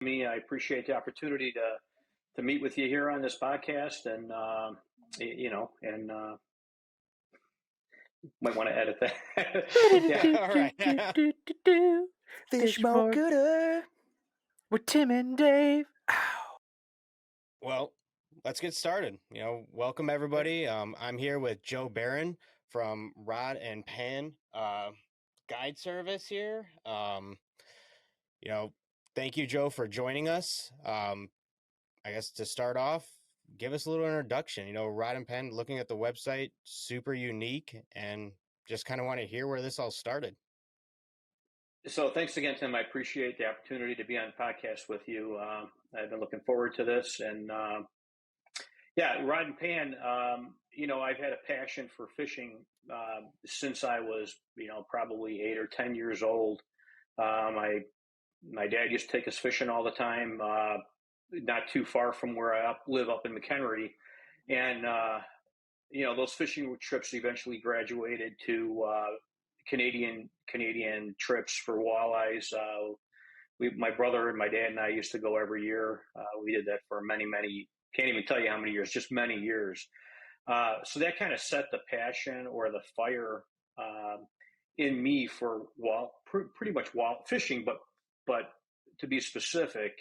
Me. I appreciate the opportunity to meet with you here on this podcast, and might want to edit that. Yeah. All right. Fishmongooter with Tim and Dave. Well, let's get started. Welcome everybody. I'm here with Joe Barron from Rod and Pan Guide Service here. You know, Thank you, Joe, for joining us. I guess to start off, give us a little introduction. Rod and Pan, looking at the website, super unique, and just kind of want to hear where this all started. So thanks again, Tim. I appreciate the opportunity to be on the podcast with you. I've been looking forward to this, and Rod and Pan. I've had a passion for fishing since I was, probably 8 or 10 years old. My dad used to take us fishing all the time, not too far from where I live up in McHenry. And, those fishing trips eventually graduated to Canadian trips for walleyes. My brother and my dad and I used to go every year. We did that for many, can't even tell you how many years, just many years. So that kind of set the passion or the fire in me for pretty much fishing, but to be specific,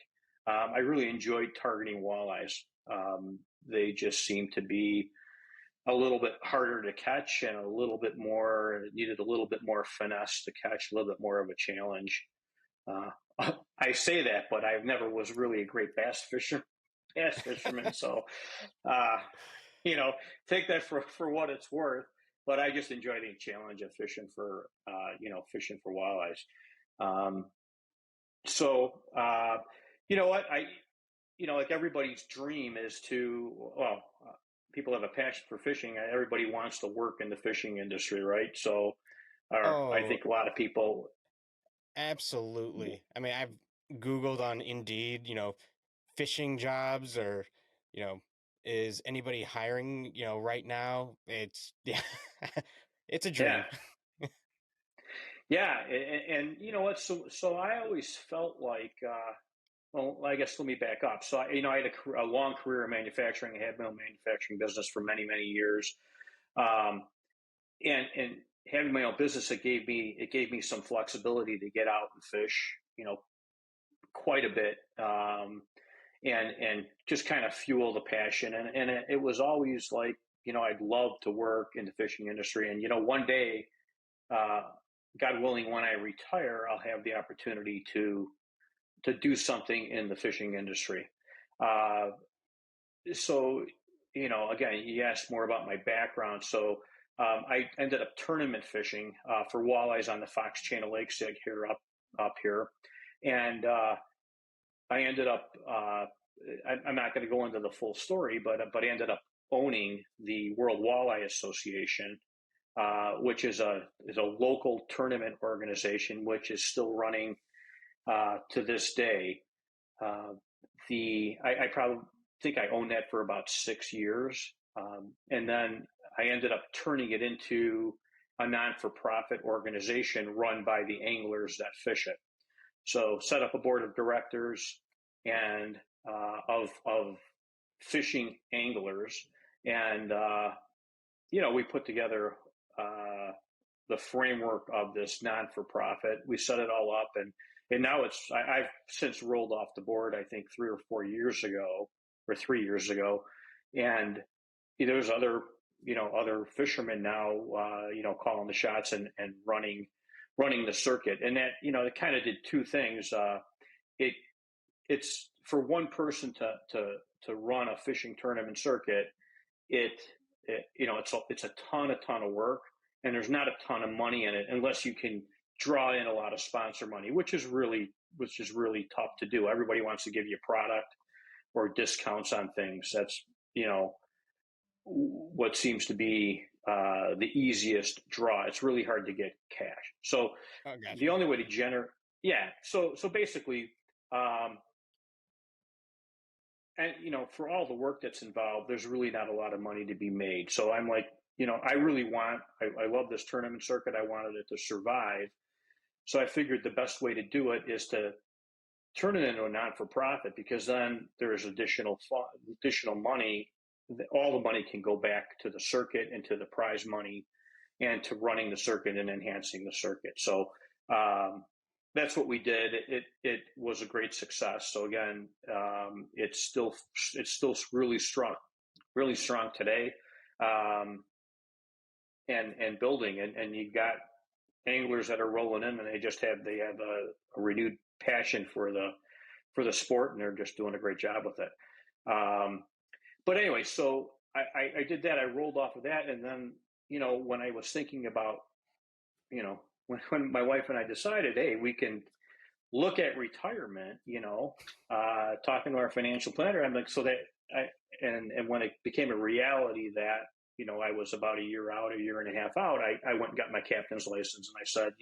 I really enjoyed targeting walleyes. They just seem to be a little bit harder to catch and needed a little bit more finesse to catch, a little bit more of a challenge. I say that, but I never was really a great bass fisherman. So, take that for what it's worth. But I just enjoy the challenge of fishing for walleyes. So, you know what? Like everybody's dream is people have a passion for fishing. Everybody wants to work in the fishing industry, right? So, I think a lot of people. Absolutely. I mean, I've Googled on Indeed, fishing jobs or, is anybody hiring, right now? It's, yeah, it's a dream. Yeah. And you know what? So I always felt like, well, I guess let me back up. So, I had a long career in manufacturing. I had my own manufacturing business for many, many years. And having my own business, it gave me some flexibility to get out and fish, quite a bit, and just kind of fuel the passion. And it was always like, I'd love to work in the fishing industry. And, one day, God willing, when I retire, I'll have the opportunity to do something in the fishing industry. So, again, you asked more about my background. So I ended up tournament fishing for walleyes on the Fox Channel Lakes here up here. And I ended up, I'm not going to go into the full story, but I ended up owning the World Walleye Association, which is a local tournament organization, which is still running to this day. I probably think I owned that for about 6 years. And then I ended up turning it into a non-for-profit organization run by the anglers that fish it. So set up a board of directors and of fishing anglers. And, we put together the framework of this non-for-profit. We set it all up, and now I've since rolled off the board, I think 3 or 4 years ago, or 3 years ago. And there's other fishermen now, calling the shots and running the circuit. And that, it kind of did two things. It's for one person to run a fishing tournament circuit. It's a ton of work, and there's not a ton of money in it unless you can draw in a lot of sponsor money, which is really tough to do. Everybody wants to give you a product or discounts on things. That's, what seems to be the easiest draw. It's really hard to get cash. So the only way to generate, So basically, and for all the work that's involved, there's really not a lot of money to be made. So I'm like, I love this tournament circuit. I wanted it to survive. So I figured the best way to do it is to turn it into a non-for-profit, because then there's additional money. All the money can go back to the circuit and to the prize money and to running the circuit and enhancing the circuit. So that's what we did. It was a great success. So again, it's still really strong today, and building. And you've got anglers that are rolling in, and they have a renewed passion for the sport, and they're just doing a great job with it. But anyway, so I did that. I rolled off of that, and then, when I was thinking about, when my wife and I decided, hey, we can look at retirement, talking to our financial planner, I'm like, and when it became a reality that, I was about a year and a half out, I went and got my captain's license, and I said,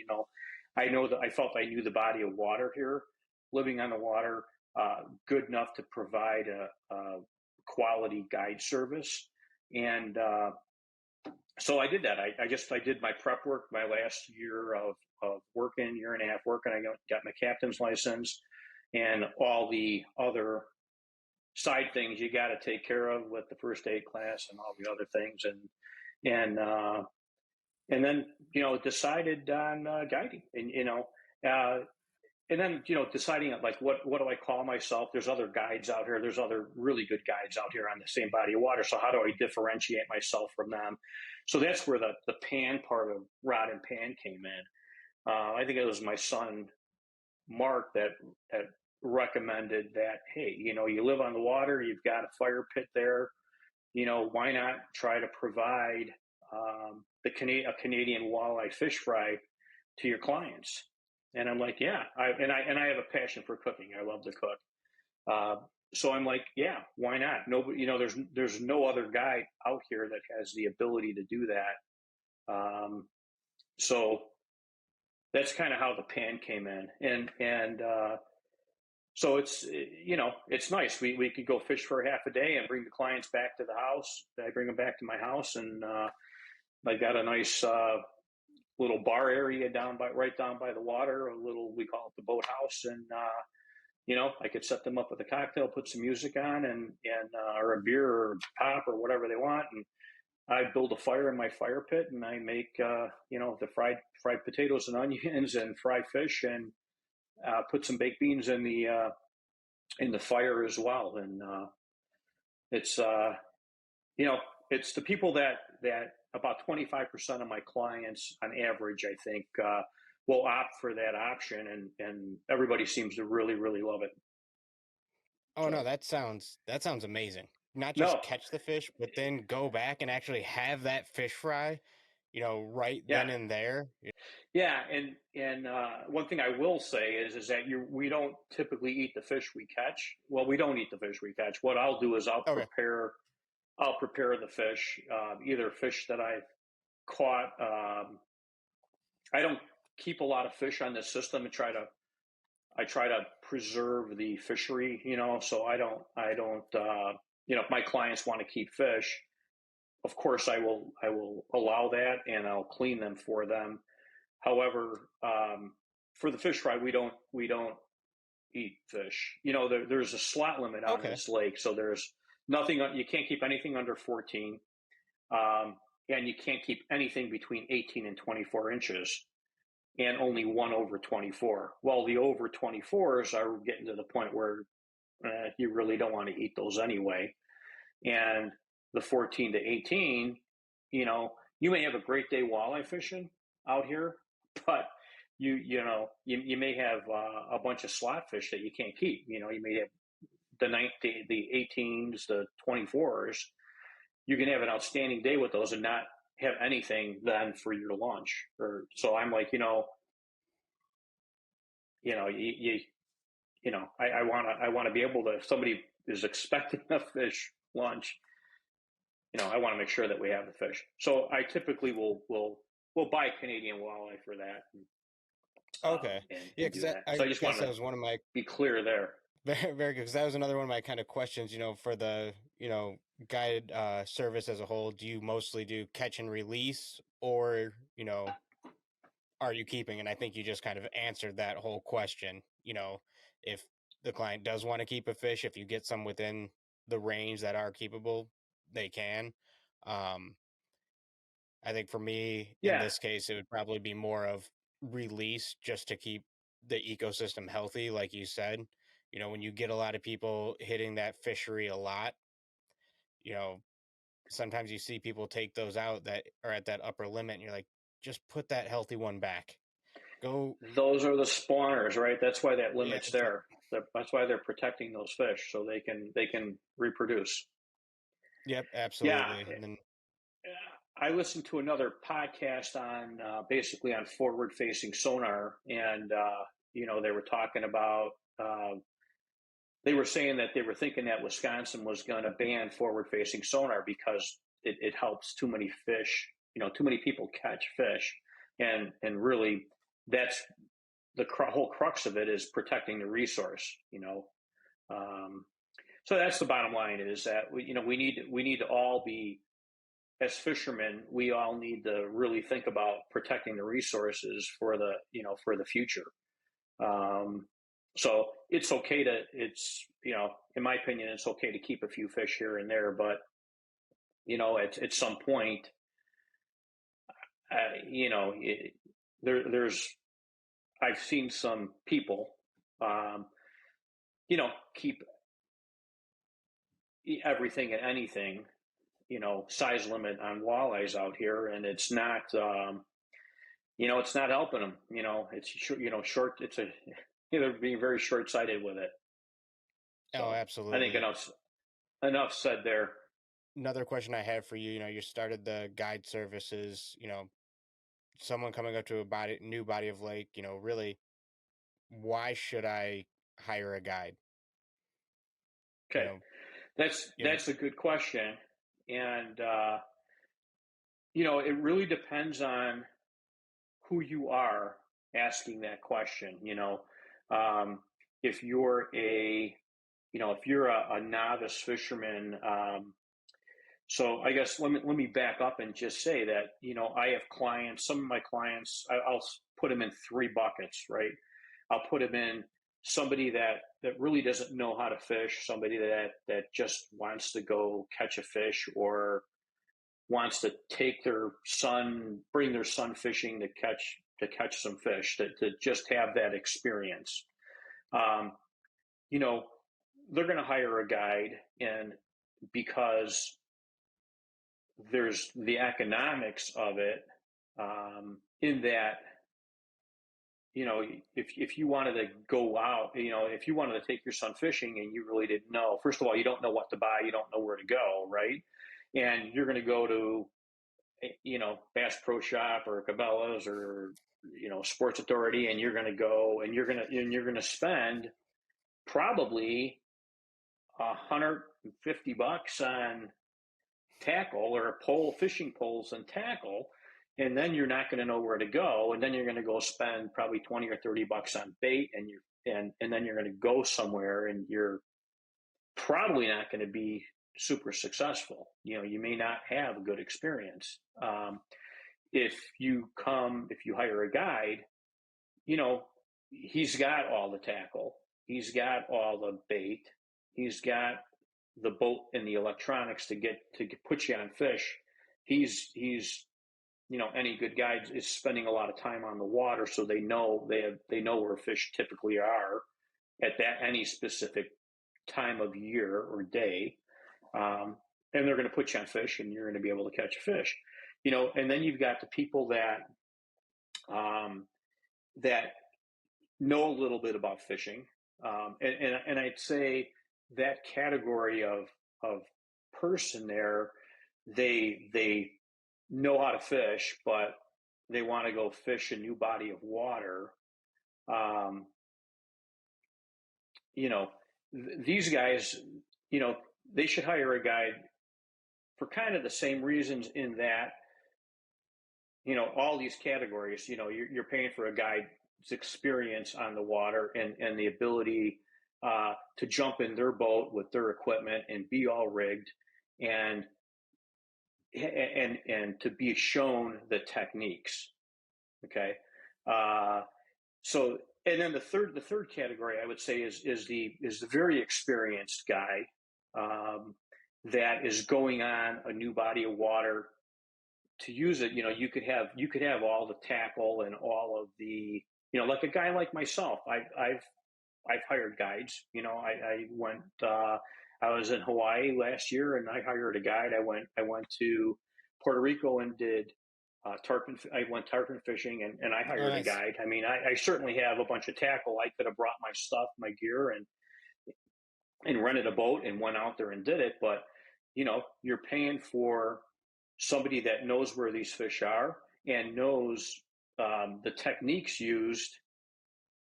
I felt I knew the body of water here, living on the water, good enough to provide a quality guide service. And so I did that. I did my prep work my last year of working, year and a half working. I got my captain's license, and all the other side things you got to take care of with the first aid class and all the other things. And then, decided on guiding, and then, deciding like, what do I call myself? There's other guides out here. There's other really good guides out here on the same body of water. So how do I differentiate myself from them? So that's where the pan part of Rod and Pan came in. I think it was my son, Mark, that recommended that, hey, you live on the water, you've got a fire pit there, why not try to provide a Canadian walleye fish fry to your clients? And I'm like, yeah, I have a passion for cooking. I love to cook. So I'm like, yeah, why not? Nobody, there's no other guy out here that has the ability to do that. So that's kind of how the pan came in. And so it's nice. We could go fish for half a day and bring the clients back to the house. I bring them back to my house, and I got a nice little bar area right down by the water, we call it the boathouse. And, I could set them up with a cocktail, put some music on, and or a beer or pop or whatever they want. And I build a fire in my fire pit, and I make, the fried potatoes and onions and fried fish, and put some baked beans in the fire as well. And it's it's the people that about 25% of my clients on average, I think, will opt for that option, and everybody seems to really, really love it. Oh, no, that sounds amazing. Not No. just catch the fish, but then go back and actually have that fish fry, right then and there. Yeah, and one thing I will say is that we don't typically eat the fish we catch. Well, we don't eat the fish we catch. What I'll do is I'll prepare the fish, either fish that I've caught. I don't keep a lot of fish on this system, and I try to preserve the fishery, so I don't, if my clients want to keep fish, of course I will allow that, and I'll clean them for them. However, for the fish fry, we don't eat fish. There's a slot limit on this lake, so there's nothing. You can't keep anything under 14, and you can't keep anything between 18 and 24 inches, and only one over 24. Well, the over 24s are getting to the point where you really don't want to eat those anyway. And the 14 to 18, you may have a great day walleye fishing out here, but you may have a bunch of slot fish that you can't keep. You may have the 18s, the 24s. You can have an outstanding day with those and not have anything then for your lunch. So I'm like, I want to be able to, if somebody is expecting a fish lunch, I want to make sure that we have the fish. So I typically will buy Canadian walleye for that. Okay. Yeah, because I just want to be clear there. Very, very good. Because that was another one of my kind of questions, for the, guided service as a whole. Do you mostly do catch and release, or, are you keeping? And I think you just kind of answered that whole question. If the client does want to keep a fish, if you get some within the range that are keepable, they can. I think for me, in Yeah, this case, it would probably be more of release just to keep the ecosystem healthy, like you said. When you get a lot of people hitting that fishery a lot, you know, sometimes you see people take those out that are at that upper limit, and you're like, just put that healthy one back. Go. those are the spawners, right? That's why that Yeah. limit's there. That's why they're protecting those fish so they can reproduce. Yep, Yeah, absolutely. And then, I listened to another podcast on basically on forward facing sonar, and they were talking about. They were saying that they were thinking that Wisconsin was going to ban forward facing sonar because it helps too many fish. Too many people catch fish, and really that's the whole crux of it is protecting the resource. Um, so that's the bottom line is that we need to all be as fishermen, we all need to really think about protecting the resources for the future. Um, so in my opinion, it's okay to keep a few fish here and there, but at some point, there's I've seen some people, um, keep everything and anything, size limit on walleyes out here, and it's not helping them. It's short. They're being very short sighted with it. oh, So I think absolutely. enough said there. Another question I have for you, you started the guide services, someone coming up to a new body of lake, really, why should I hire a guide? You Okay, know, that's you know, that's a good question, and it really depends on who you are asking that question. Um, if you're a novice fisherman. So I guess let me back up and just say that I have clients. Some of my clients, I'll put them in three buckets, right? I'll put them in somebody that really doesn't know how to fish, somebody that just wants to go catch a fish or wants to bring their son fishing to catch some fish, to just have that experience. Um, you know, they're going to hire a guide, and because there's the economics of it, in that if you wanted to go out, if you wanted to take your son fishing and you really didn't know, first of all, you don't know what to buy, you don't know where to go, right? And you're going to go to Bass Pro Shop or Cabela's or Sports Authority, and you're going to go and you're going to spend probably $150 on tackle or fishing poles and tackle, and then you're not going to know where to go, and then you're going to go spend probably 20 or $30 on bait, and then you're going to go somewhere, and you're probably not going to be super successful. You may not have a good experience. If you hire a guide, he's got all the tackle, he's got all the bait, he's got the boat and the electronics to put you on fish. He's any good guide is spending a lot of time on the water, so they know where fish typically are at any specific time of year or day, and they're going to put you on fish, and you're going to be able to catch a fish. And then you've got the people that know a little bit about fishing, and I'd say that category of person there, they know how to fish, but they want to go fish a new body of water. Um, you know, these guys, you know, they should hire a guide for kind of the same reasons, in that all these categories, you're paying for a guide's experience on the water, and the ability to jump in their boat with their equipment and be all rigged, and to be shown the techniques. Okay. So And then the third category I would say is the very experienced guy that is going on a new body of water to use it. You could have all the tackle and all of the, like a guy like myself. I've hired guides. I went. I was in Hawaii last year, and I hired a guide. I went to Puerto Rico and did tarpon. I went tarpon fishing, and I Oh, hired a nice. guide. I mean, I certainly have a bunch of tackle. I could have brought my stuff, my gear, and rented a boat and went out there and did it. But you're paying for somebody that knows where these fish are and knows the techniques used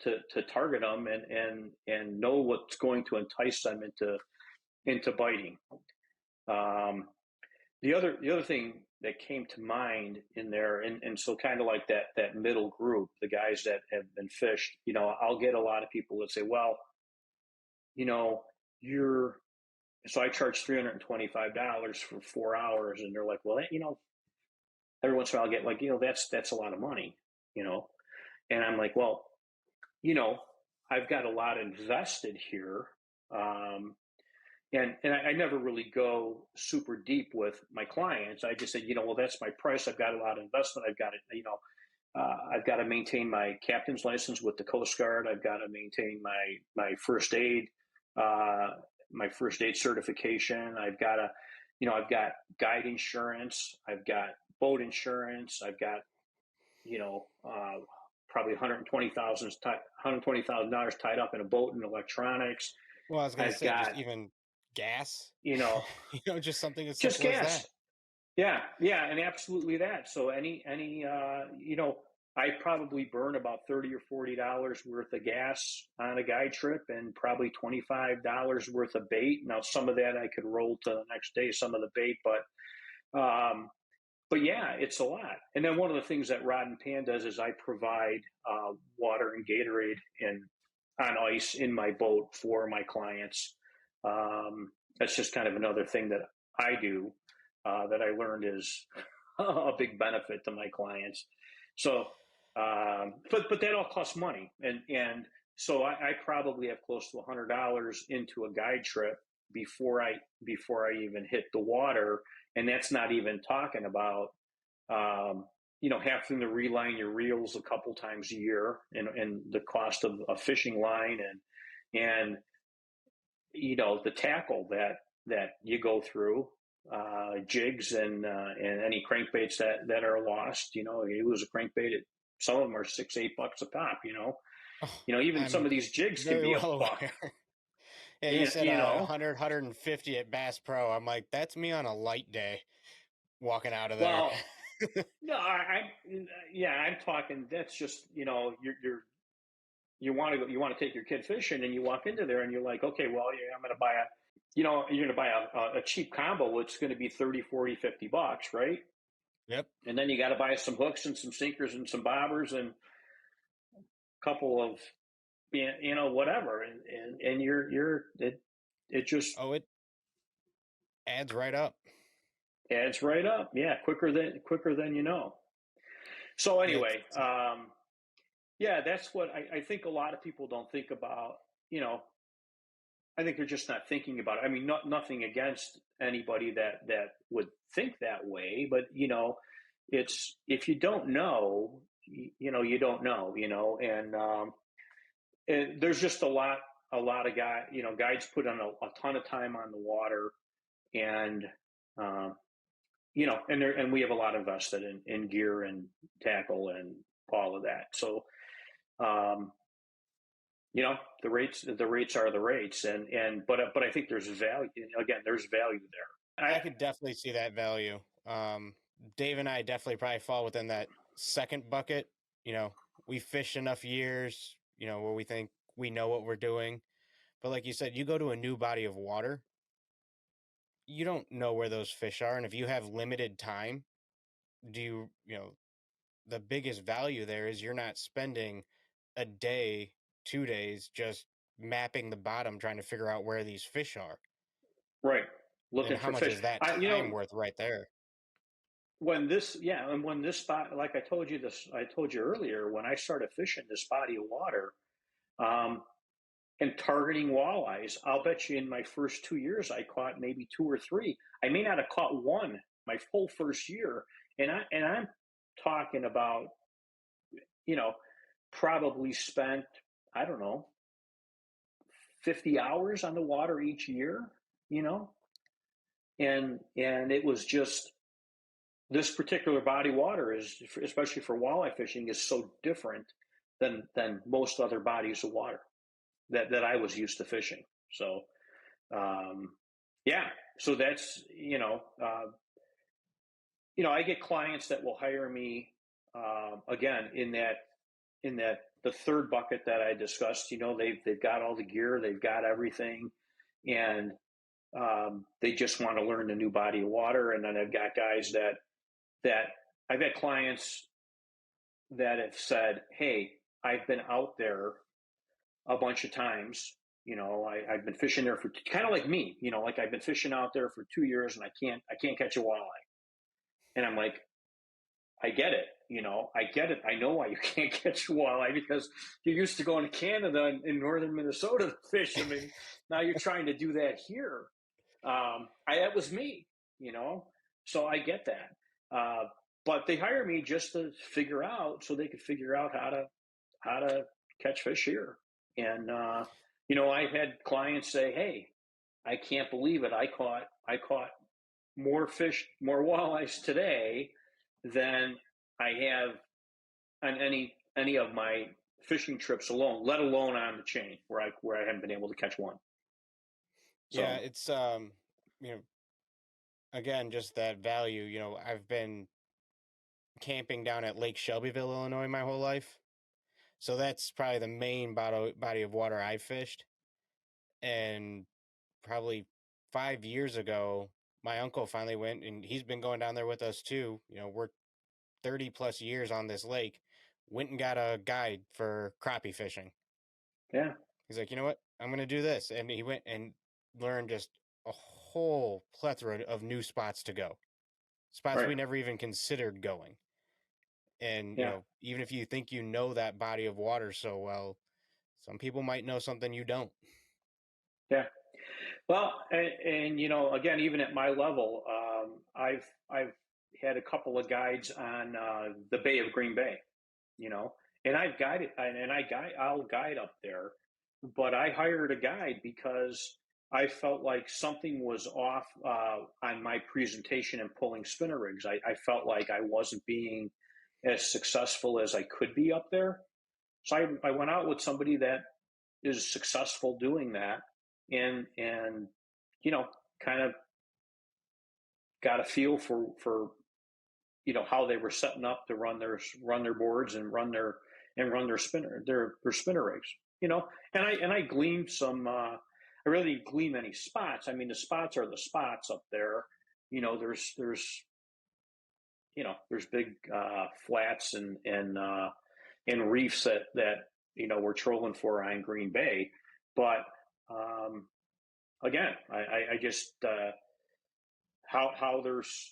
to target them, and know what's going to entice them into biting. Um, the other thing that came to mind in there, and so kind of like that middle group, the guys that have been fished, I'll get a lot of people that say, well, you know, you're so I charge $325 for 4 hours, and they're like, well, every once in a while I get like, that's a lot of money, you know, and I'm like, well, you know, I've got a lot invested here. Um, and I never really go super deep with my clients. I just say, well, that's my price. I've got a lot of investment. I've got to maintain my captain's license with the Coast Guard. I've got to maintain my first aid, uh, my first aid certification. I've got guide insurance. I've got boat insurance. I've got, probably $120,000 tied up in a boat and electronics. Well, I was gonna I've say just got, even gas, you know, just something as just simple as gas. that. Yeah, yeah, and absolutely that. So I probably burn about $30 or $40 worth of gas on a guide trip, and probably $25 worth of bait. Now, some of that I could roll to the next day, some of the bait, um, but yeah, it's a lot. And then one of the things that Rod and Pan does is I provide water and Gatorade and on ice in my boat for my clients. That's just kind of another thing that I do that I learned is a big benefit to my clients. So, but that all costs money, and so I probably have close to $100 into a guide trip before I even hit the water, and that's not even talking about having to reline your reels a couple times a year, and the cost of a fishing line, and the tackle that you go through, jigs and any crankbaits that are lost. You lose a crankbait, some of them are $6-8 a pop. Oh, Even some I'm of these jigs can very be a well buck. aware. Yeah, you You, said you know, 150 at Bass Pro. I'm like, that's me on a light day walking out of there. well, no, yeah, I'm talking. That's just you want to take your kid fishing, and you walk into there and you're like, okay, well, yeah, I'm going to buy you're going to buy a cheap combo. It's going to be 30, 40, $50, right? Yep. And then you got to buy some hooks and some sinkers and some bobbers and a couple of, whatever. And it just Oh, it adds right up. adds right up. Yeah. Quicker than you know. So Yeah. anyway, yeah, that's what I think a lot of people don't think about. I think they're just not thinking about it. I mean, nothing against anybody that would think that way, but it's, if you don't know, you don't know, and there's just a lot of guides put on a ton of time on the water, and um, and we have a lot invested in gear and tackle and all of that. So um, the rates are the rates, but I think there's value. Again, there's value there. I could definitely see that value. Dave and I definitely probably fall within that second bucket. You know, we fish enough years, where we think we know what we're doing. But like you said, you go to a new body of water, you don't know where those fish are. And if you have limited time, do the biggest value there is you're not spending a day, 2 days just mapping the bottom trying to figure out where these fish are. Right, And looking how for much fish. is that I time worth right there? when this spot, like I told you earlier, when I started fishing this body of water, and targeting walleyes. I'll bet you in my first 2 years, I caught maybe 2 or 3. I may not have caught one my whole first year. And I'm talking about, probably spent, I don't know, 50 hours on the water each year, you know, and it was just this particular body water is, especially for walleye fishing, is so different than most other bodies of water that I was used to fishing. So, yeah, so that's, I get clients that will hire me, again, in that the third bucket that I discussed. They've got all the gear, they've got everything, and they just want to learn a new body of water. And then I've got guys that I've had clients that have said, "Hey, I've been out there a bunch of times. I've been fishing there for kind of like me. Like I've been fishing out there for 2 years, and I can't catch a walleye." And I'm like, I get it. I get it. I know why you can't catch walleye, because you're used to going to Canada and in northern Minnesota to fish. I mean, now you're trying to do that here. That was me, so I get that. But they hire me just to figure out, so they could figure out how to catch fish here. And I've had clients say, "Hey, I can't believe it. I caught more fish, more walleyes today than I have on any of my fishing trips alone, let alone on the chain where I haven't been able to catch one." So, Yeah, it's again, just that value. I've been camping down at Lake Shelbyville, Illinois my whole life. So that's probably the main body of water I fished. And probably 5 years ago, my uncle finally went, and he's been going down there with us too. We're 30 plus years on this lake. Went and got a guide for crappie fishing. yeah, He's like, you know what? I'm going to do this. And he went and learned just a whole plethora of new spots to go. Spots right, we never even considered going. And, yeah, even if you think that body of water so well, some people might know something you don't. yeah. Well, and again, even at my level, I've had a couple of guides on the Bay of Green Bay, and I've guided, and I'll guide up there, but I hired a guide because I felt like something was off on my presentation and pulling spinner rigs. I felt like I wasn't being as successful as I could be up there. So I went out with somebody that is successful doing that, and kind of got a feel for how they were setting up to run their boards and run their spinner rigs. And I gleaned some. I really didn't glean any spots. I mean, the spots are the spots up there. There's big flats and reefs that we're trolling for on Green Bay, but again, I just how there's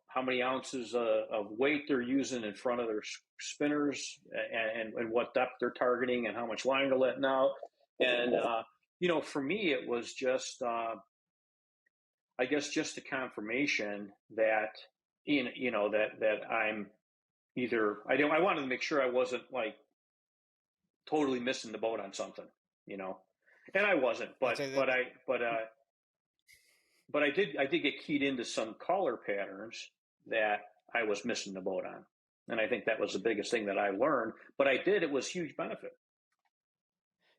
how many ounces of weight they're using in front of their spinners, and what depth they're targeting, and how much line they're letting out. And for me, it was just I guess just a confirmation that that I'm either I wanted to make sure I wasn't like totally missing the boat on something, and I wasn't, but I did get keyed into some color patterns that I was missing the boat on. And I think that was the biggest thing that I learned, but it was huge benefit.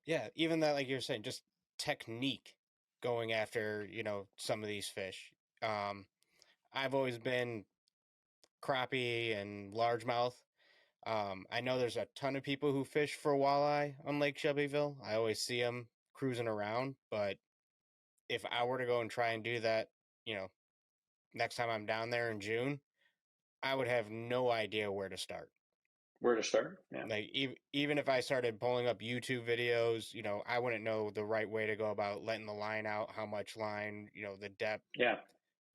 Yeah, even that, like you're saying, just technique going after, some of these fish. I've always been crappie and largemouth. I know there's a ton of people who fish for walleye on Lake Shelbyville. I always see them cruising around, but if I were to go and try and do that, you know, next time I'm down there in June, I would have no idea where to start. Where to start? Yeah. Like even if I started pulling up YouTube videos, I wouldn't know the right way to go about letting the line out, how much line, the depth. Yeah.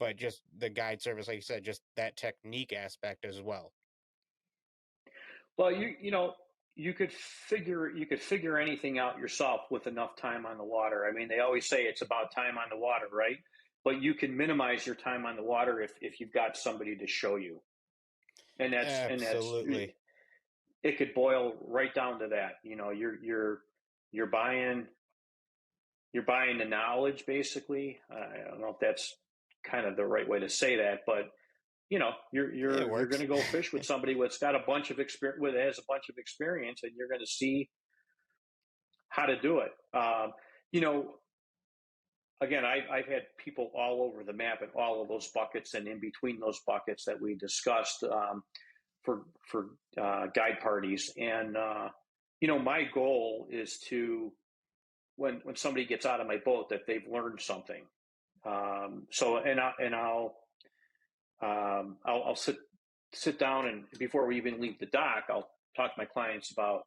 But just the guide service, like you said, just that technique aspect as well. Well, you could figure anything out yourself with enough time on the water. I mean, they always say it's about time on the water, right? But you can minimize your time on the water if you've got somebody to show you. And that's Absolutely. it could boil right down to that. You're buying the knowledge, basically. I don't know if that's kind of the right way to say that, but you're It you're going works. to go fish with somebody that's got a bunch of experience, has a bunch of experience, and you're going to see how to do it. You know, again, I've had people all over the map in all of those buckets and in between those buckets that we discussed, for guide parties. And my goal is to, when somebody gets out of my boat, that they've learned something. So I'll sit down, and before we even leave the dock, I'll talk to my clients about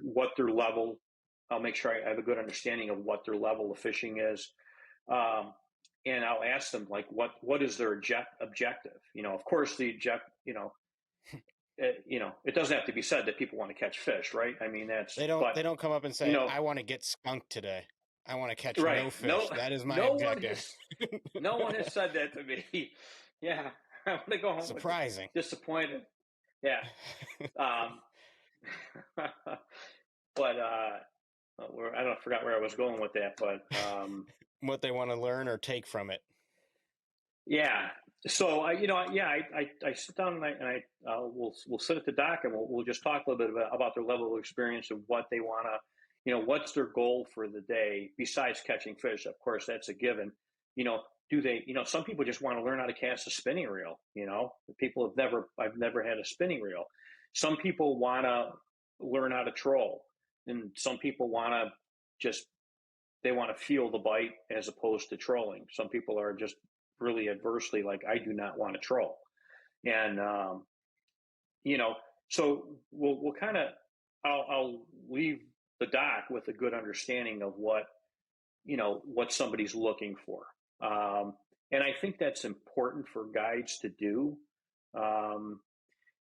what their level. I'll make sure I have a good understanding of what their level of fishing is, and I'll ask them, like, what is their objective. Of course, the it doesn't have to be said that people want to catch fish, right? I mean, They don't come up and you say, know, I want to get skunked today. I want to catch right? no fish. That is my No one objective. has, no one has said that to me. Yeah, I want to go home Surprising. disappointed. Yeah. But I forgot where I was going with that, but what they want to learn or take from it. yeah. So I sit down, and we'll sit at the dock, and we'll just talk a little bit about their level of experience and what they want to, what's their goal for the day besides catching fish. Of course, that's a given. Do they, some people just want to learn how to cast a spinning reel. I've never had a spinning reel. Some people want to learn how to troll, and some people they want to feel the bite as opposed to trolling. Some people are just really adversely, like, I do not want to troll. And, so we'll kind of, I'll leave the dock with a good understanding of what somebody's looking for. And I think that's important for guides to do,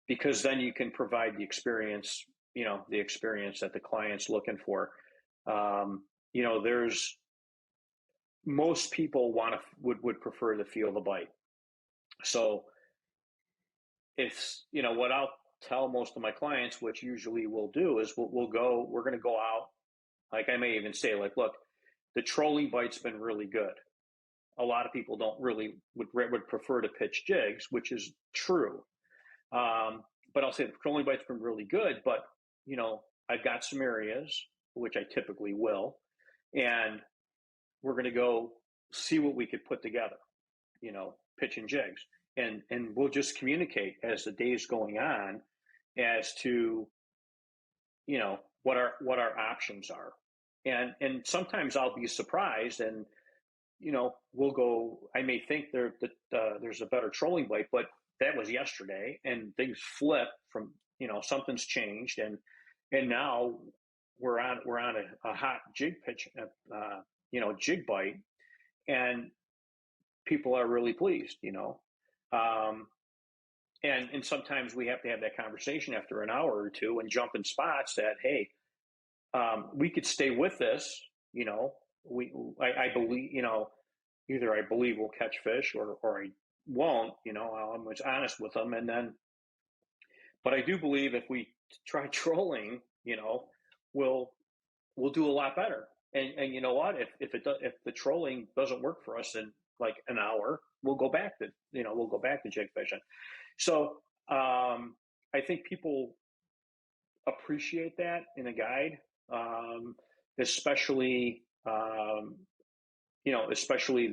because then you can provide the experience that the client's looking for. There's most people would prefer to feel the bite. So what I'll tell most of my clients, which usually we'll do, is we're going to go out. Like, I may even say, like, look, the trolling bite's been really good. A lot of people don't really would prefer to pitch jigs, which is true. But I'll say the trolling bite's been really good, but I've got some areas, which I typically will, and we're going to go see what we could put together, pitching jigs. And we'll just communicate as the day's going on as to, what our options are. And sometimes I'll be surprised, and, we'll go, I may think there's a better trolling bite, but that was yesterday, and things flip from, something's changed. And now we're on a hot jig pitch, jig bite, and people are really pleased, and sometimes we have to have that conversation after an hour or two and jump in spots that, hey, we could stay with this, I believe, either I believe we'll catch fish, or I won't, I'm honest with them. And then, but I do believe if we try trolling, we'll do a lot better. And you know what? If the trolling doesn't work for us in like an hour, we'll go back to jig fishing. So I think people appreciate that in a guide, especially especially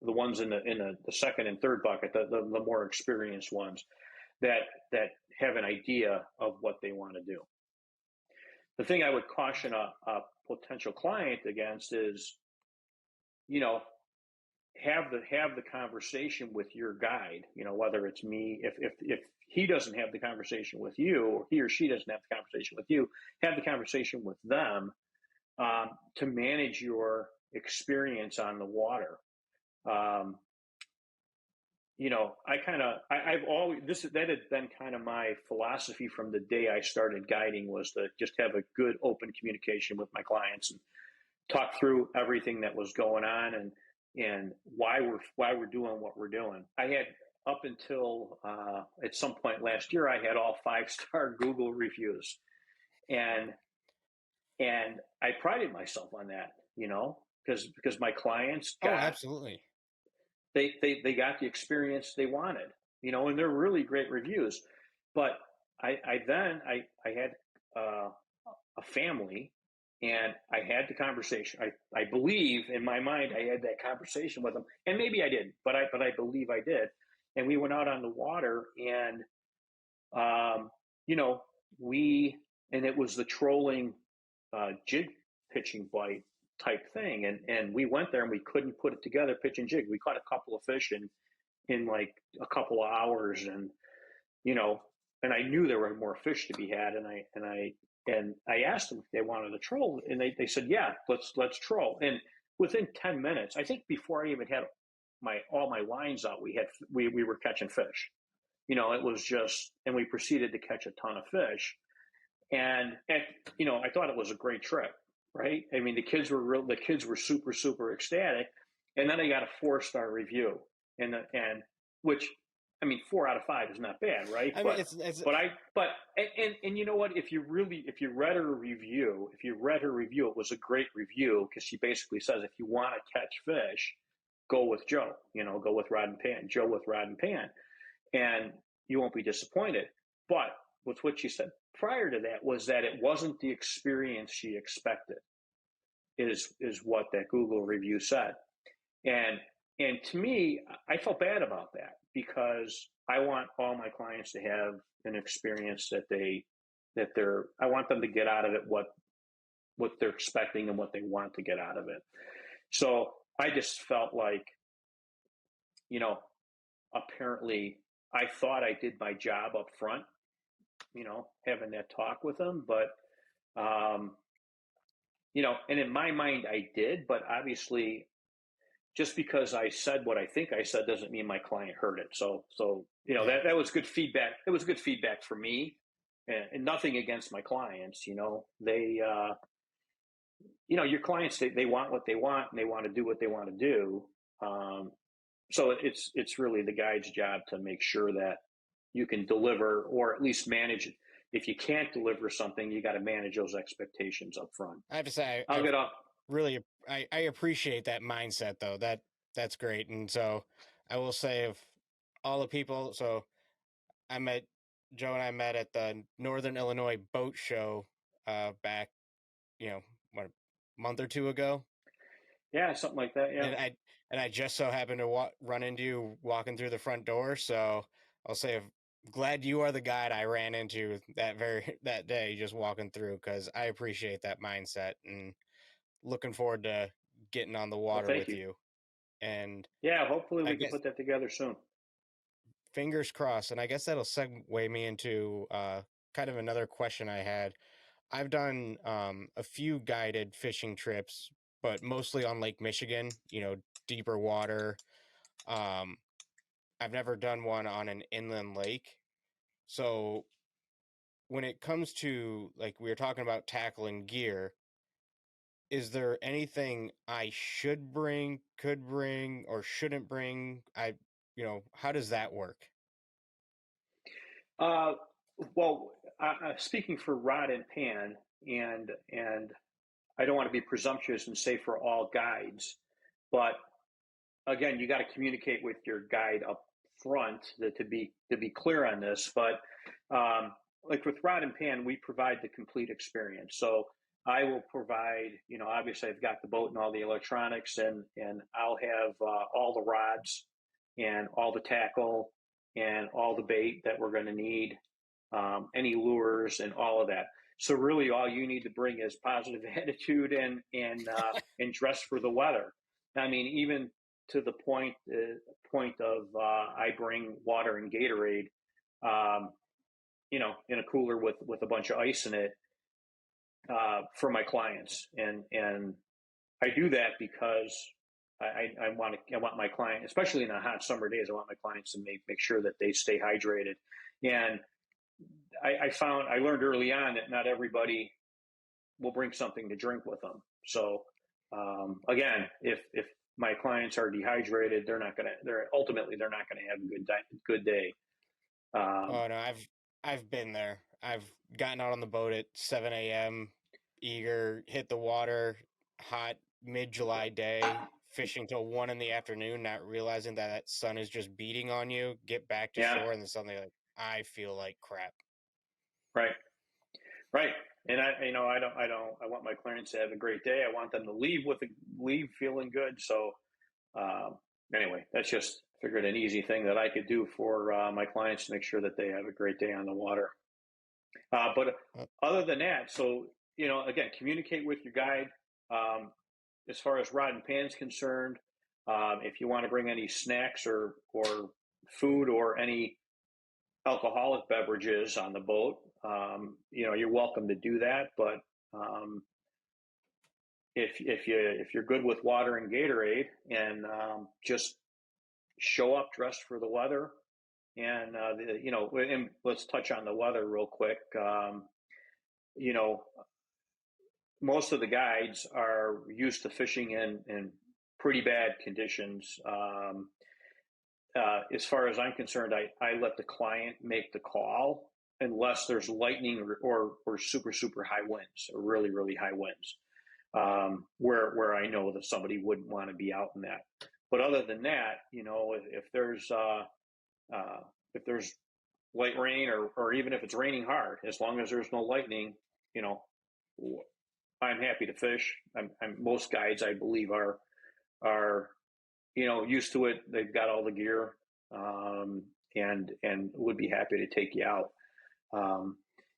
the ones in the second and third bucket, the more experienced ones that have an idea of what they want to do. The thing I would caution a potential client against is, have the conversation with your guide, whether it's me, if he doesn't have the conversation with you, or he or she doesn't have the conversation with you, have the conversation with them, to manage your experience on the water. I've always, that had been kind of my philosophy from the day I started guiding, was to just have a good open communication with my clients and talk through everything that was going on, and why we're doing what we're doing. I had, up until at some point last year, I had all 5-star Google reviews, and I prided myself on that, because my clients Oh, got, absolutely. they got the experience they wanted, and they're really great reviews. But I had a family, and I had the conversation. I believe in my mind I had that conversation with them, and maybe I didn't, but I believe I did. And we went out on the water, and um, you know, and it was the trolling jig pitching bite type thing, and we went there and we couldn't put it together, pitch and jig. We caught a couple of fish in like a couple of hours, and you know, and I knew there were more fish to be had, and I asked them if they wanted to troll, and they said, yeah, let's troll. And within 10 minutes, I think before I even had all my lines out, we were catching fish. It was just, and we proceeded to catch a ton of fish. And I thought it was a great trip, right? I mean, the kids were super, super ecstatic. And then I got a 4-star review, and which, I mean, 4 out of 5 is not bad, right? I mean, it's And you know what? If you read her review, it was a great review, because she basically says, if you want to catch fish, go with Joe. Go with Rod and Pan. Joe with Rod and Pan, and you won't be disappointed. But with what she said prior to that was that it wasn't the experience she expected, is what that Google review said. And to me, I felt bad about that, because I want all my clients to have an experience I want them to get out of it what they're expecting and what they want to get out of it. So I just felt like, apparently I thought I did my job up front, having that talk with them. But, and in my mind I did, but obviously just because I said what I think I said doesn't mean my client heard it. So, yeah. that was good feedback. It was good feedback for me, and nothing against my clients. They, your clients, they want what they want, and they want to do what they want to do. So it's really the guide's job to make sure that you can deliver, or at least manage. If you can't deliver something, you got to manage those expectations up front. I have to say, I'll get off. really, I appreciate that mindset though. That's great. And so I will say, of all the people, so Joe and I met at the Northern Illinois Boat Show back, what, a month or two ago. Yeah, something like that. Yeah. And I just so happened to run into you walking through the front door. So I'll say, glad you are the guide I ran into that day, just walking through, because I appreciate that mindset, and looking forward to getting on the Well, water thank with you. you. And Yeah, hopefully I we can guess, put that together soon. fingers crossed. And I guess that'll segue me into kind of another question I had. I've done a few guided fishing trips, but mostly on Lake Michigan, deeper water. Um, I've never done one on an inland lake. So when it comes to, like, we were talking about tackling gear, is there anything I should bring, could bring, or shouldn't bring? How does that work? Uh, well, speaking for Rod and Pan, and I don't want to be presumptuous and say for all guides, but again, you got to communicate with your guide up front to be clear on this. But like with Rod and Pan, we provide the complete experience. So I will provide, obviously I've got the boat and all the electronics, and I'll have all the rods and all the tackle and all the bait that we're going to need, any lures and all of that. So really, all you need to bring is positive attitude and dress for the weather. I mean, even to the point of I bring water and Gatorade, um, in a cooler with a bunch of ice in it, for my clients, and I do that because I want my client, especially in the hot summer days, I want my clients to make sure that they stay hydrated. And I learned early on that not everybody will bring something to drink with them. So again, if my clients are dehydrated, they're not gonna have a good day. Oh no, I've been there. I've gotten out on the boat at 7 a.m. eager, hit the water, hot mid-July day, fishing till 1 in the afternoon, not realizing that sun is just beating on you. Get back to Yeah, shore, and then suddenly like I feel like crap. right, right. And I want my clients to have a great day. I want them to leave feeling good. So anyway, that's just figured an easy thing that I could do for my clients to make sure that they have a great day on the water. But other than that, so again, communicate with your guide. As far as rod and pan's concerned, if you want to bring any snacks or food or any alcoholic beverages on the boat, you're welcome to do that. But if you're good with water and Gatorade, and just show up dressed for the weather, and and let's touch on the weather real quick. You know, most of the guides are used to fishing in pretty bad conditions. As far as I'm concerned, I let the client make the call unless there's lightning or super, super high winds, or really, really high winds, where I know that somebody wouldn't want to be out in that. But other than that, if there's light rain, or even if it's raining hard, as long as there's no lightning, I'm happy to fish. Most guides, I believe, are used to it. They've got all the gear, and would be happy to take you out.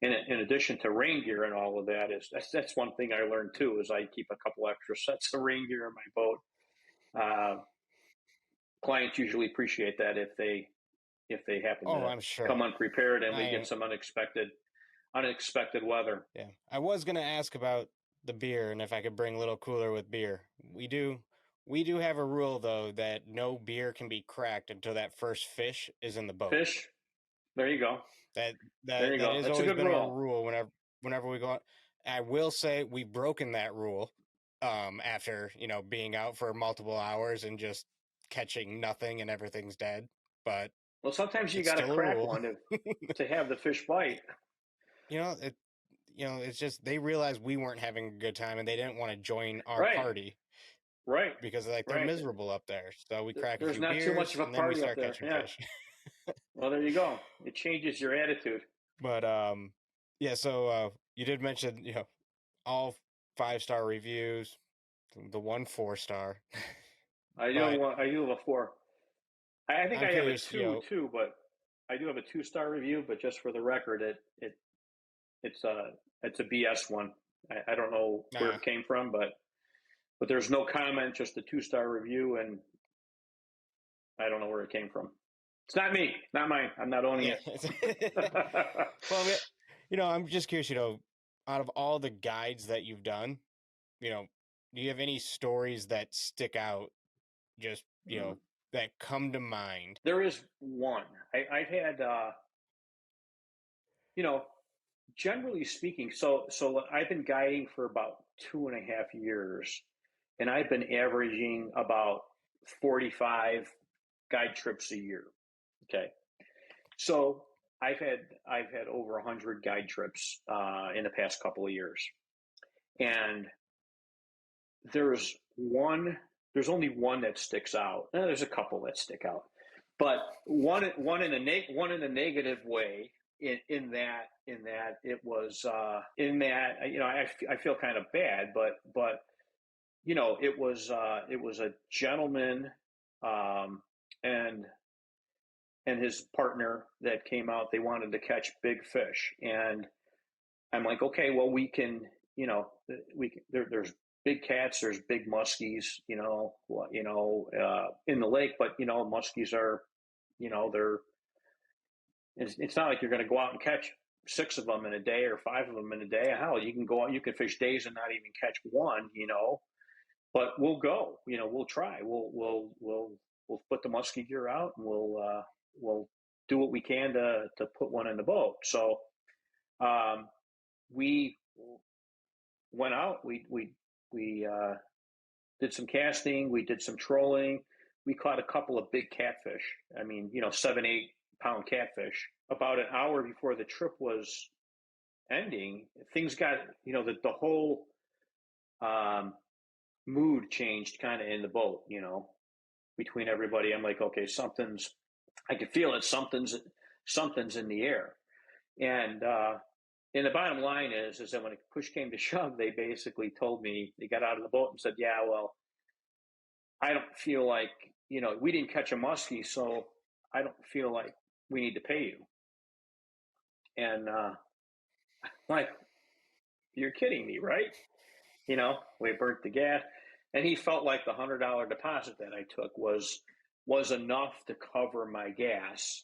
In addition to rain gear and all of that, that's one thing I learned too. Is I keep a couple extra sets of rain gear in my boat. Clients usually appreciate that if they happen to I'm sure. come unprepared and we get some unexpected weather. Yeah, I was gonna ask about the beer and if I could bring a little cooler with beer. We do have a rule though that no beer can be cracked until that first fish is in the boat. Fish, there you go. That there you go. has That's always been rule. our rule whenever we go out. I will say we've broken that rule after being out for multiple hours and just catching nothing and everything's dead. But well, sometimes you got to crack one to have the fish bite. It's just they realized we weren't having a good time and they didn't want to join our party. Right. Because they're miserable up there. So we crack There's a few not beers too much of a and then we party up start there. catching fish. Well, there you go. It changes your attitude. But so you did mention, all 5-star reviews, the 1 4-star. I do have a 4. I think I have a 2 too, but I do have a 2-star review, but just for the record, it's a BS one. I don't know where it came from, but there's no comment, just a 2-star review, and I don't know where it came from. It's not me, not mine. I'm not owning it. Well, I'm just curious, out of all the guides that you've done, do you have any stories that stick out, just, that come to mind? There is one. I've had, generally speaking, so I've been guiding for about 2.5 years, and I've been averaging about 45 guide trips a year. Okay. So I've had over 100 guide trips in the past couple of years, and there's only one that sticks out. There's a couple that stick out, but one in a negative way. In that it was I feel kind of bad, but it was a gentleman and his partner that came out. They wanted to catch big fish, and I'm like, okay, well, there's big cats, there's big muskies, in the lake, but muskies are, it's not like you're going to go out and catch 6 of them in a day or 5 of them in a day. Hell, you can go out, you can fish days and not even catch one, but we'll go. We'll try. We'll put the muskie gear out, and we'll do what we can to put one in the boat. So we went out. We did some casting. We did some trolling. We caught a couple of big catfish. I mean, 7-8 pound catfish. About an hour before the trip was ending, things got, the whole mood changed kind of in the boat, between everybody. I'm like, okay, I could feel it. Something's in the air. And the bottom line is that when push came to shove, they basically told me, they got out of the boat and said, yeah, well, I don't feel like, we didn't catch a muskie, so I don't feel like we need to pay you. And like, you're kidding me, right? We burnt the gas. And he felt like the $100 deposit that I took was enough to cover my gas,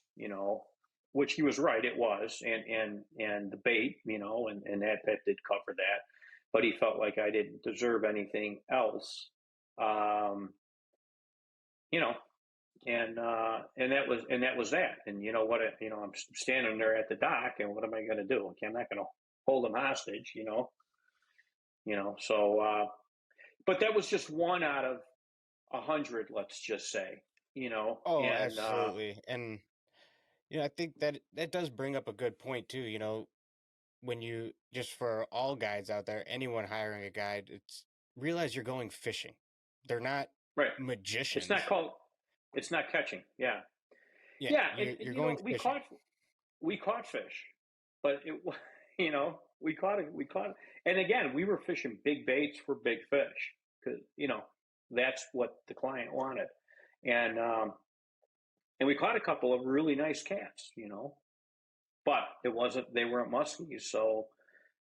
which he was right, it was, and the bait, and that did cover that. But he felt like I didn't deserve anything else. And that was that. And what, I'm standing there at the dock, and what am I going to do? Okay, I'm not going to hold him hostage, so, but that was just one out of 100, let's just say, Oh, and, absolutely. And, I think that does bring up a good point too. When you, just for all guides out there, anyone hiring a guide, it's realize you're going fishing. They're not right. magicians. It's not catching. Yeah. Yeah. Yeah. You're going fishing. We caught fish, but we caught it. And again, we were fishing big baits for big fish because, that's what the client wanted. And we caught a couple of really nice cats, but they weren't muskies. So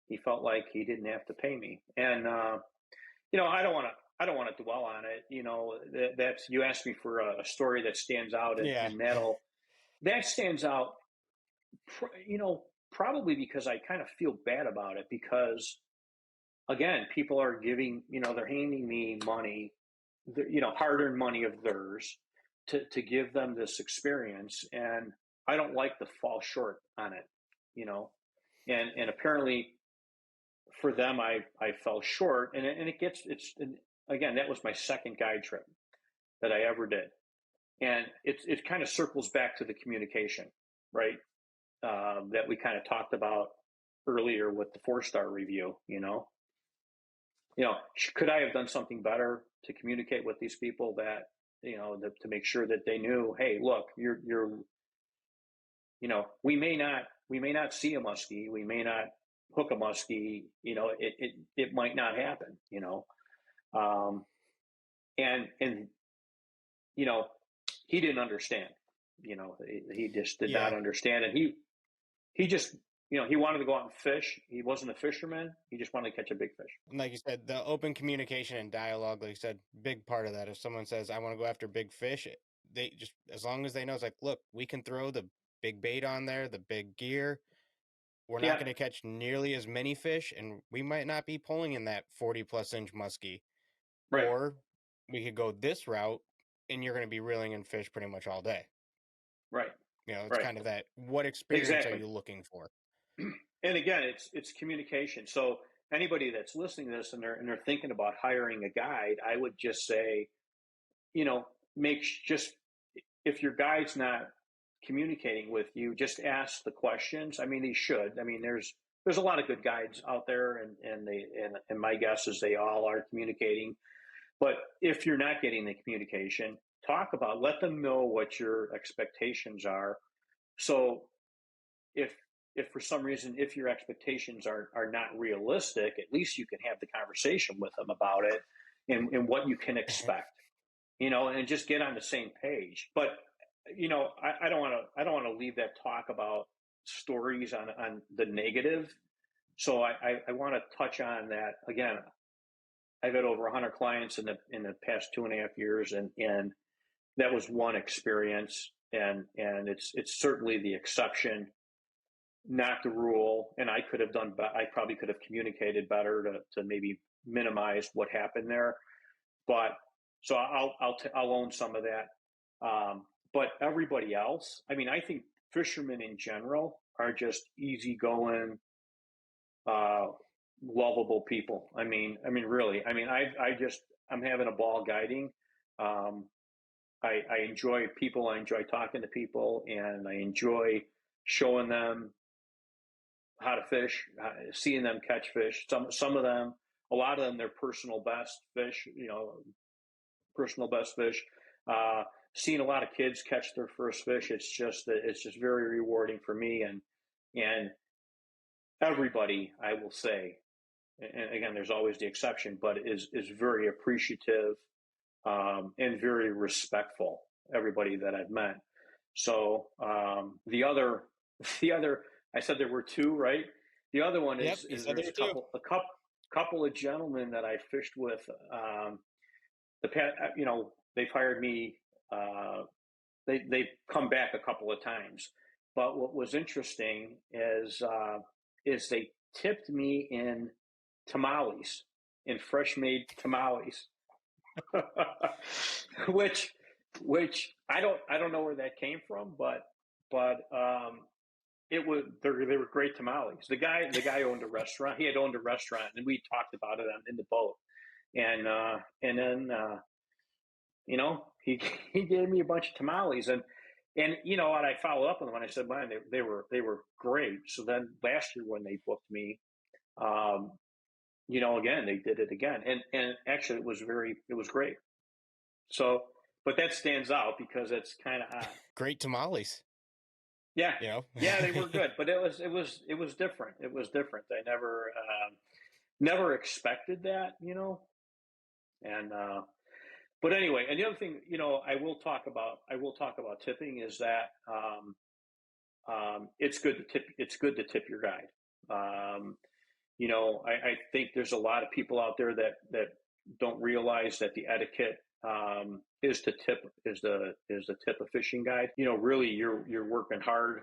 he felt like he didn't have to pay me. And, I don't want to dwell on it. That's, you asked me for a story that stands out, and that stands out, probably because I kind of feel bad about it, because again, people are giving, they're handing me money, hard-earned money of theirs to give them this experience. And I don't like to fall short on it, and apparently for them, I fell short, and again, that was my second guide trip that I ever did. And it kind of circles back to the communication, right? That we kind of talked about earlier with the 4-star review, could I have done something better to communicate with these people that, to make sure that they knew, hey, look, we may not see a muskie, we may not hook a muskie, it might not happen, and he didn't understand, he just did not understand. And he just, he wanted to go out and fish. He wasn't a fisherman. He just wanted to catch a big fish. And like you said, the open communication and dialogue, like you said, big part of that. If someone says, I want to go after big fish, they just, as long as they know, it's like, look, we can throw the big bait on there, the big gear. We're not going to catch nearly as many fish, and we might not be pulling in that 40+ inch muskie. Right. Or we could go this route, and you're going to be reeling in fish pretty much all day. Right. It's kind of that, what experience are you looking for? And again, it's communication. So anybody that's listening to this and they're thinking about hiring a guide, I would just say, if your guide's not communicating with you, just ask the questions. I mean, he should. I mean, there's a lot of good guides out there, and my guess is they all are communicating. But if you're not getting the communication, let them know what your expectations are. So if for some reason, if your expectations are not realistic, at least you can have the conversation with them about it and what you can expect, and just get on the same page. But, I don't want to leave that talk about stories on the negative. So I want to touch on that again. I've had over 100 clients in the past 2.5 years, and that was one experience, and it's certainly the exception, not the rule. And I probably could have communicated better to maybe minimize what happened there. but so I'll own some of that. But everybody else, I mean, I think fishermen in general are just easygoing, uh, lovable people. Really. I'm having a ball guiding. Um, I enjoy people. I enjoy talking to people, and I enjoy showing them how to fish, seeing them catch fish. Some of them, a lot of them, they're personal best fish. Personal best fish. Uh, Seeing a lot of kids catch their first fish, it's just very rewarding for me, and everybody, I will say, and again, there's always the exception, but is very appreciative, and very respectful. Everybody that I've met. So the other, the other, I said there were two, right? The other one Yep, you is said there's there too. couple of gentlemen that I fished with. They've hired me. Uh, they've come back a couple of times, but what was interesting is they tipped me in tamales, in fresh made tamales, which I don't know where that came from, but it was they were great tamales. The guy owned a restaurant. He had owned a restaurant, and we talked about it in the boat. And then he he gave me a bunch of tamales, and what, I followed up with them and I said, man, they were great. So then last year when they booked me, um, again they did it again, and actually it was great. So, but that stands out because it's kind of odd. Great tamales. Yeah, You know. yeah, they were good, but it was different. It was different. I never expected that, and but anyway, and the other thing, I will talk about tipping is that it's good to tip. It's good to tip your guide. Um, I think there's a lot of people out there that don't realize that the etiquette, is to tip is the tip a fishing guide. Really, you're working hard.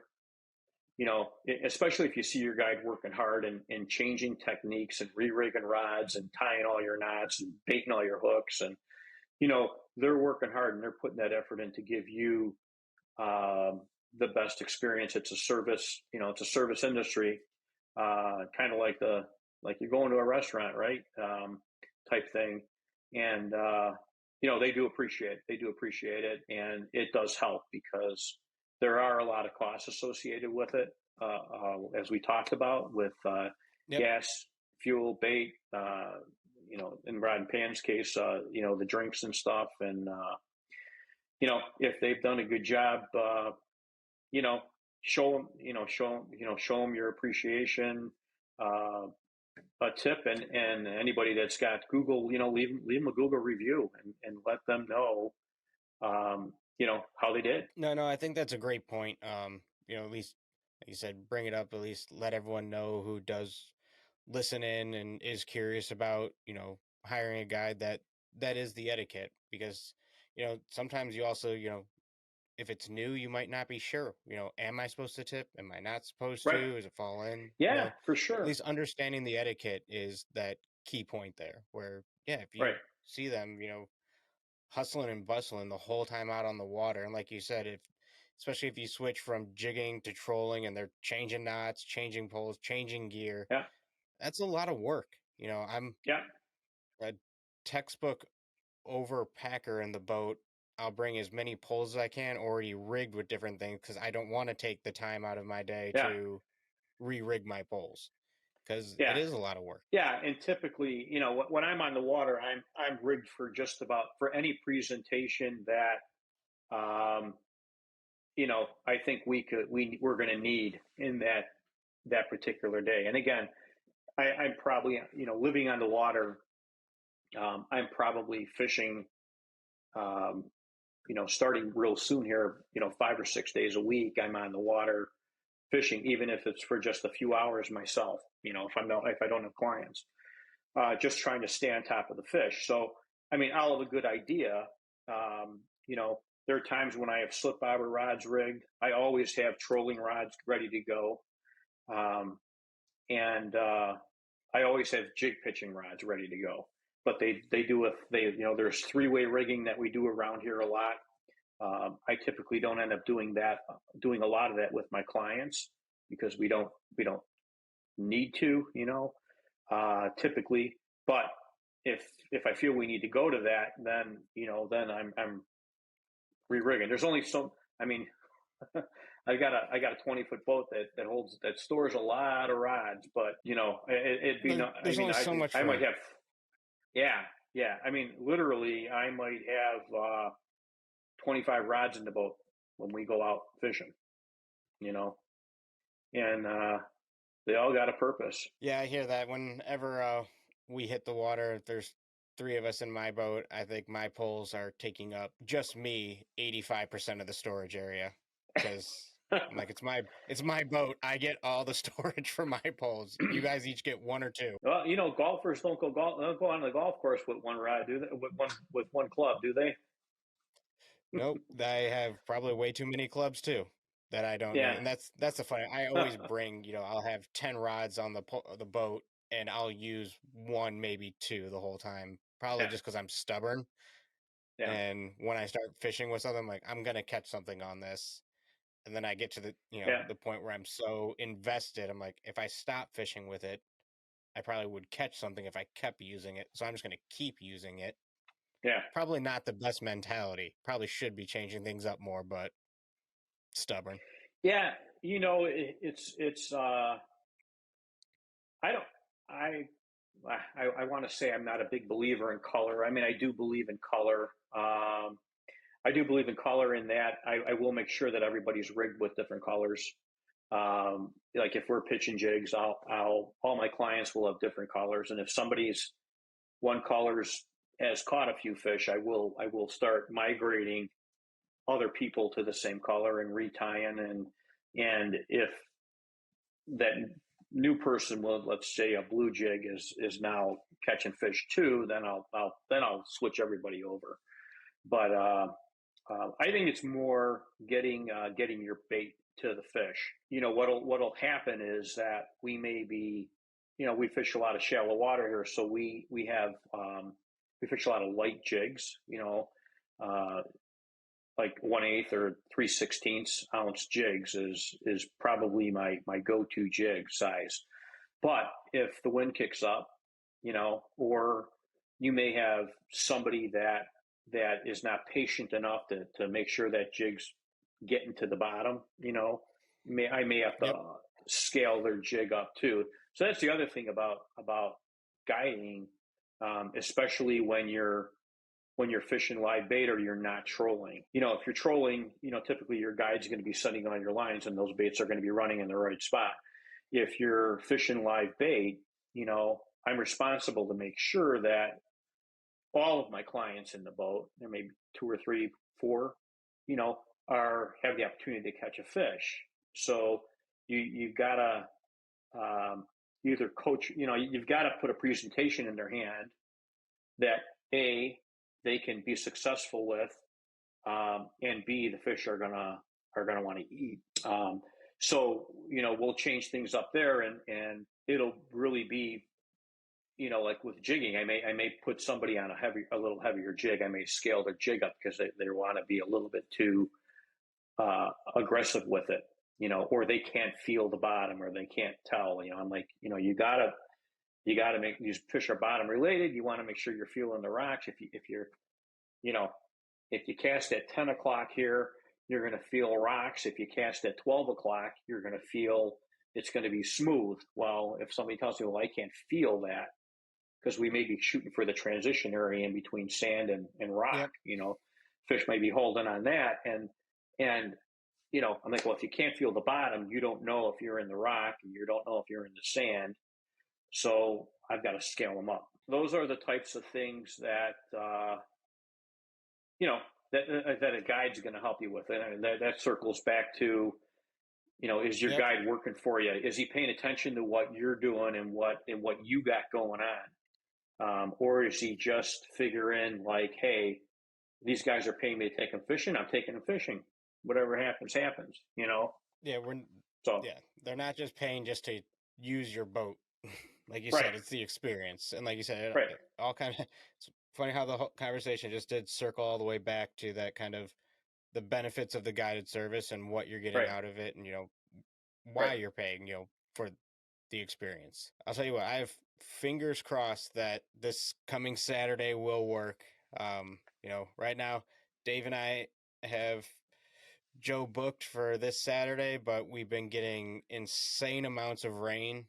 Especially if you see your guide working hard and changing techniques and re-rigging rods and tying all your knots and baiting all your hooks, and they're working hard and they're putting that effort in to give you, um, the best experience. It's a service. It's a service industry, kind of like you're going to a restaurant, right? Type thing, and they do appreciate it. They do appreciate it, and it does help because there are a lot of costs associated with it, as we talked about with Yep. gas, fuel, bait. In Rod and Pan's case, the drinks and stuff, and if they've done a good job, you know, show them your appreciation, uh, a tip, and anybody that's got Google, leave them a Google review and let them know, how they did. No, I think that's a great point. At least like you said, bring it up. At least let everyone know who does listen in and is curious about hiring a guide that is the etiquette, because sometimes you also if it's new, you might not be sure. Am I supposed to tip? Am I not supposed Right. to? Is it fall in? Yeah, for At sure. least understanding the etiquette is that key point there. Where if you Right. see them, hustling and bustling the whole time out on the water, and like you said, especially if you switch from jigging to trolling and they're changing knots, changing poles, changing gear, Yeah. that's a lot of work. I'm Yeah. a textbook overpacker in the boat. I'll bring as many poles as I can already rigged with different things because I don't want to take the time out of my day Yeah. to re-rig my poles because it Yeah. is a lot of work. Yeah. And typically, when I'm on the water, I'm rigged for just about for any presentation that, I think we're going to need in that particular day. And again, I'm probably, living on the water. I'm probably fishing, um, starting real soon here, 5 or 6 days a week. I'm on the water fishing, even if it's for just a few hours myself, if I don't have clients, just trying to stay on top of the fish. So, I'll have a good idea. Um, you know, there are times when I have slip bobber rods rigged. I always have trolling rods ready to go. And I always have jig pitching rods ready to go. but they do there's 3-way rigging that we do around here a lot. I typically don't end up doing a lot of that with my clients because we don't need to, typically. But if I feel we need to go to that, then I'm re-rigging. There's only I mean, I got a 20-foot boat that stores a lot of rods, but it'd be no. There's only so much. I might have, yeah. I mean, literally, I might have 25 rods in the boat when we go out fishing, and they all got a purpose. Yeah, I hear that. Whenever we hit the water, there's 3 of us in my boat. I think my poles are taking up just me 85% of the storage area because I'm like, it's my boat. I get all the storage for my poles. You guys each get 1 or 2. Well, golfers don't go on the golf course with one rod, do they? With one club, do they? Nope, I have probably way too many clubs too that I don't need, and that's the funny. I always bring, I'll have 10 rods on the boat, and I'll use 1, maybe 2 the whole time. Probably just because I'm stubborn. Yeah. And when I start fishing with something, I'm like, I'm gonna catch something on this, and then I get to the the point where I'm so invested. I'm like, if I stop fishing with it, I probably would catch something if I kept using it. So I'm just gonna keep using it. Yeah. Probably not the best mentality. Probably should be changing things up more, but stubborn. Yeah, it's I want to say I'm not a big believer in color. I mean, I do believe in color. I do believe in color in that I will make sure that everybody's rigged with different colors. Like if we're pitching jigs, all my clients will have different colors, and if somebody's one color's has caught a few fish, I will start migrating other people to the same color and retying, and if that new person will, let's say a blue jig is now catching fish too, then I'll switch everybody over. But I think it's more getting your bait to the fish. What'll happen is that we may be, we fish a lot of shallow water here, so we have we fish a lot of light jigs, like 1/8 or 3/16 ounce jigs is probably my go-to jig size. But if the wind kicks up, or you may have somebody that is not patient enough to make sure that jig's getting to the bottom, I may have to scale their jig up too. So that's the other thing about guiding, especially when you're fishing live bait or you're not trolling. If you're trolling, typically your guide's going to be setting on your lines and those baits are going to be running in the right spot. If you're fishing live bait, I'm responsible to make sure that all of my clients in the boat, there may be 2 or 3, 4, have the opportunity to catch a fish. So you've got to either coach, you've got to put a presentation in their hand that A, they can be successful with, and B, the fish are gonna want to eat. So we'll change things up there, and it'll really be, like with jigging, I may put somebody on a little heavier jig. I may scale their jig up because they want to be a little bit too aggressive with it, or they can't feel the bottom or they can't tell. I'm like, you gotta make these fish are bottom related. You want to make sure you're feeling the rocks. If you cast at 10 o'clock here, you're going to feel rocks. If you cast at 12 o'clock, you're going to feel it's going to be smooth. Well, if somebody tells me, well, I can't feel that because we may be shooting for the transition area in between sand and rock, fish may be holding on that. And I'm like, well, if you can't feel the bottom, you don't know if you're in the rock and you don't know if you're in the sand. So I've got to scale them up. Those are the types of things that, that a guide's going to help you with it. And that circles back to, is your guide working for you? Is he paying attention to what you're doing and what you got going on? Or is he just figuring like, hey, these guys are paying me to take them fishing. I'm taking them fishing. Whatever happens, happens, Yeah, they're not just paying just to use your boat. like you Right. said, it's the experience, and like you said, Right. it all kind of. It's funny how the whole conversation just did circle all the way back to that kind of the benefits of the guided service and what you're getting Right. out of it, and Right. why you're paying, for the experience. I'll tell you what, I have fingers crossed that this coming Saturday will work. Right now, Dave and I have Joe booked for this Saturday, but we've been getting insane amounts of rain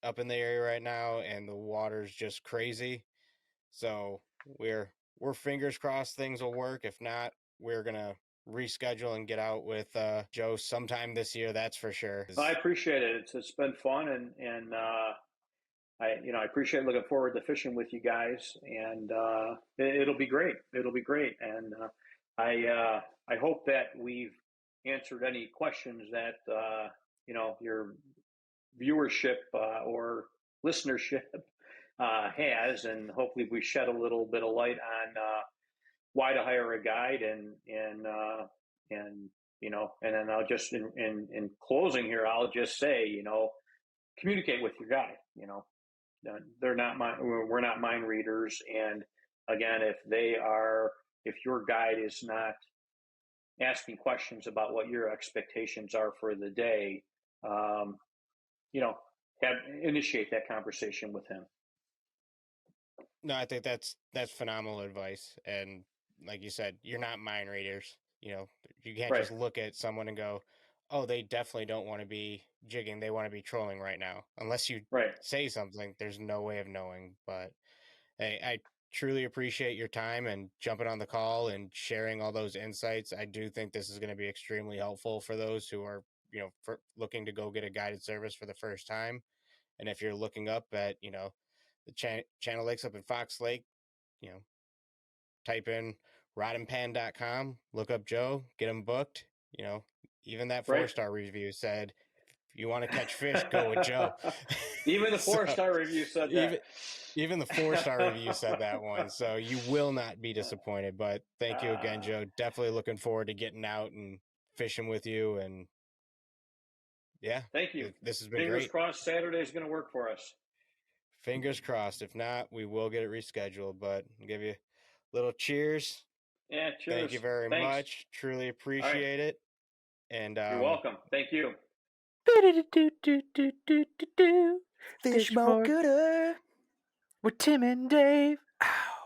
up in the area right now, and the water's just crazy. So we're fingers crossed things will work. If not, we're gonna reschedule and get out with Joe sometime this year. That's for sure. I appreciate it. It's been fun, and I appreciate looking forward to fishing with you guys, and it'll be great. It'll be great, and I hope that we've answered any questions that your viewership or listenership has, and hopefully we shed a little bit of light on why to hire a guide, and then I'll just in closing here, I'll just say, communicate with your guide. They're not we're not mind readers, and again, if your guide is not asking questions about what your expectations are for the day, um, initiate that conversation with him. No, I think that's phenomenal advice. And like you said, you're not mind readers. You can't Right. just look at someone and go, "Oh, they definitely don't want to be jigging. They want to be trolling right now." Unless you Right. say something, there's no way of knowing. But hey, I truly appreciate your time and jumping on the call and sharing all those insights. I do think this is going to be extremely helpful for those who are, looking to go get a guided service for the first time. And if you're looking up at, the Channel Lakes up in Fox Lake, you know, type in rodandpan.com, look up Joe, get him booked. Even that Right. 4-star review said, if you want to catch fish, go with Joe. Even the So, 4-star review said that. Even the 4-star review said that one. So you will not be disappointed. But thank you again, Joe. Definitely looking forward to getting out and fishing with you. And yeah, Thank you. This has been Fingers great. crossed Saturday is going to work for us. Fingers crossed. If not, we will get it rescheduled. But I'll give you a little cheers. Yeah, cheers. Thank you very Thanks. much. Truly appreciate it. And you're welcome. Thank you. Fish more gooder with Tim and Dave. Ow.